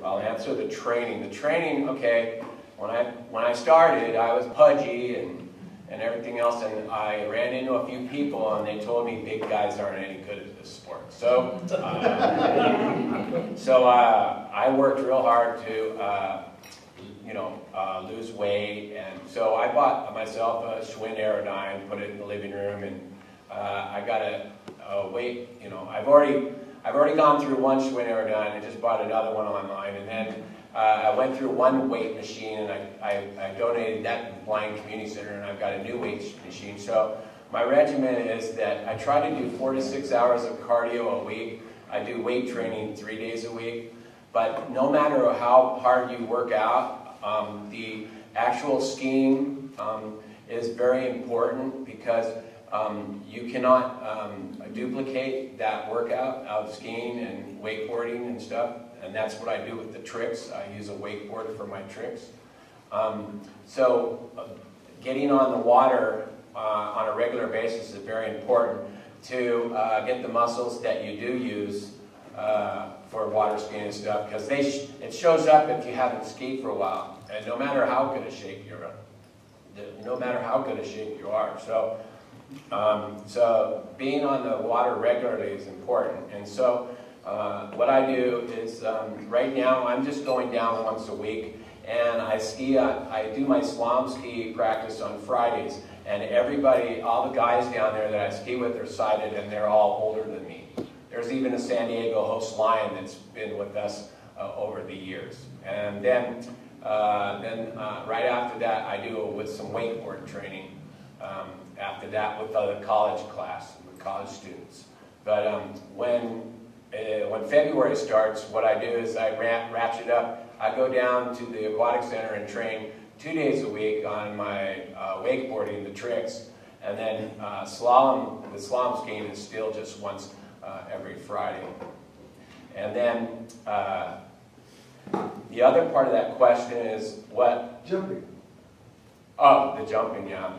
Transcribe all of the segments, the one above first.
I'll answer the training. The training, okay, when I started, I was pudgy and everything else, and I ran into a few people, and they told me big guys aren't any good at this sport. So, I worked real hard to, lose weight, and so I bought myself a Schwinn Aerodyne, put it in the living room, and I got a weight. I've already gone through one Schwinn Aerodyne. I just bought another one online, and then I went through one weight machine, and I donated that to the Blind Community Center, and I've got a new weight machine. So my regimen is that I try to do 4 to 6 hours of cardio a week. I do weight training 3 days a week. But no matter how hard you work out, the actual skiing is very important, because you cannot duplicate that workout of skiing and wakeboarding and stuff. And that's what I do with the tricks. I use a wakeboard for my tricks. Getting on the water on a regular basis is very important to get the muscles that you do use for water skiing and stuff, because it shows up if you haven't skied for a while, and no matter how good a shape you're in, So being on the water regularly is important. And so what I do is, right now I'm just going down once a week, and I do my slalom ski practice on Fridays, and all the guys down there that I ski with are sighted, and they're all older than me. There's even a San Diego host lion that's been with us over the years. And then right after that, I do it with some wakeboard training. After that, with the college class, with college students. But when February starts, what I do is I ratchet up. I go down to the aquatic center and train 2 days a week on my wakeboarding, the tricks, and then the slalom skiing is still just once every Friday. And then the other part of that question is what? Jumping. Oh, the jumping, yeah.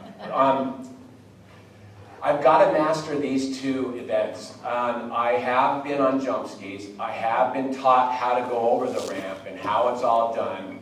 I've got to master these two events. I have been on jump skis. I have been taught how to go over the ramp and how it's all done.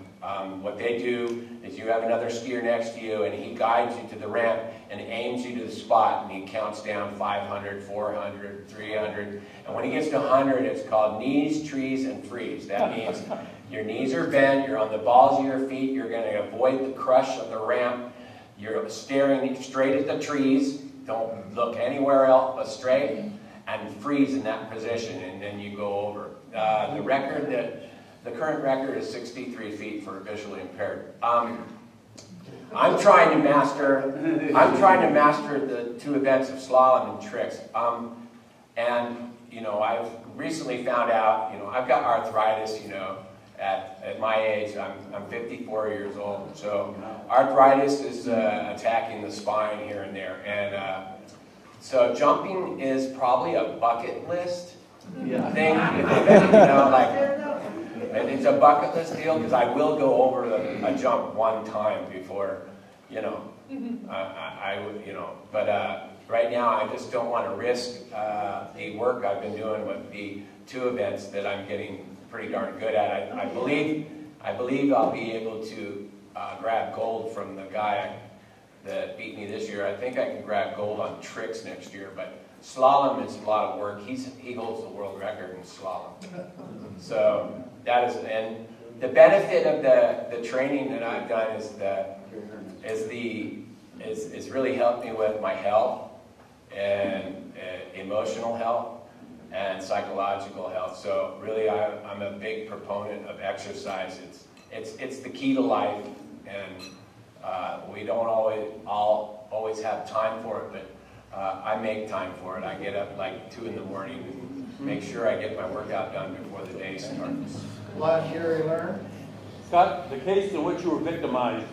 What they do is you have another skier next to you, and he guides you to the ramp and aims you to the spot, and he counts down 500, 400, 300. And when he gets to 100, it's called knees, trees, and freeze. That means your knees are bent, you're on the balls of your feet, you're going to avoid the crush of the ramp, you're staring straight at the trees, don't look anywhere else but straight, and freeze in that position, and then you go over. The current record is 63 feet for visually impaired. I'm trying to master the two events of slalom and tricks. I've recently found out, I've got arthritis, at my age. I'm 54 years old, so arthritis is attacking the spine here and there, and so jumping is probably a bucket list thing. It's a bucket list deal, because I will go over a jump one time before, But right now I just don't want to risk the work I've been doing with the two events that I'm getting pretty darn good at. I believe I'll be able to grab gold from the guy that beat me this year. I think I can grab gold on tricks next year, but slalom is a lot of work. He holds the world record in slalom. So that is, and the benefit of the training that I've done is really helped me with my health and emotional health and psychological health. So really, I'm a big proponent of exercise. It's the key to life, and we don't always have time for it, but I make time for it. I get up like 2 in the morning and make sure I get my workout done before the day starts. Last year you learned? Scott, the case in which you were victimized,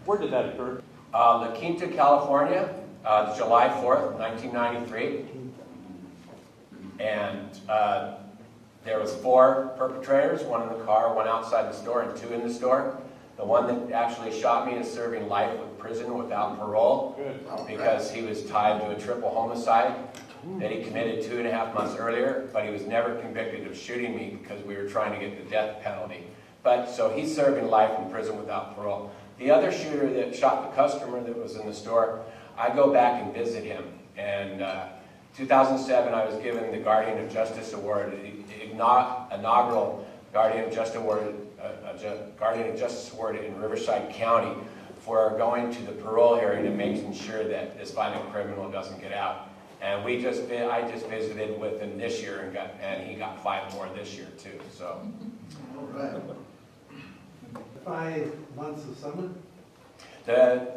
where did that occur? La Quinta, California, July 4th, 1993. And there was 4 perpetrators, 1 in the car, 1 outside the store, and 2 in the store. The one that actually shot me is serving life with prison without parole because he was tied to a triple homicide. that he committed 2.5 months earlier, but he was never convicted of shooting me because we were trying to get the death penalty. But so he's serving life in prison without parole. The other shooter that shot the customer that was in the store, I go back and visit him. And 2007, I was given the Guardian of Justice Award, inaugural Guardian of Justice Award in Riverside County for going to the parole hearing and making sure that this violent criminal doesn't get out. And I just visited with him this year and he got 5 more this year too. So. All right. 5 months of summer?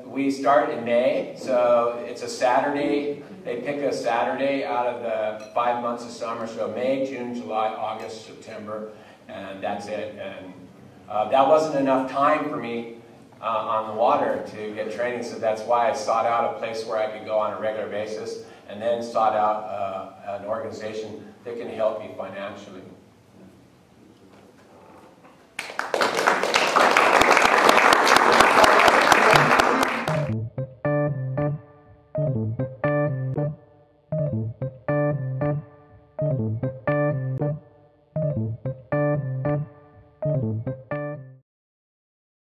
We start in May, so it's a Saturday. They pick a Saturday out of the 5 months of summer, so May, June, July, August, September, and that's it. And that wasn't enough time for me on the water to get training, so that's why I sought out a place where I could go on a regular basis, and then sought out an organization that can help me financially.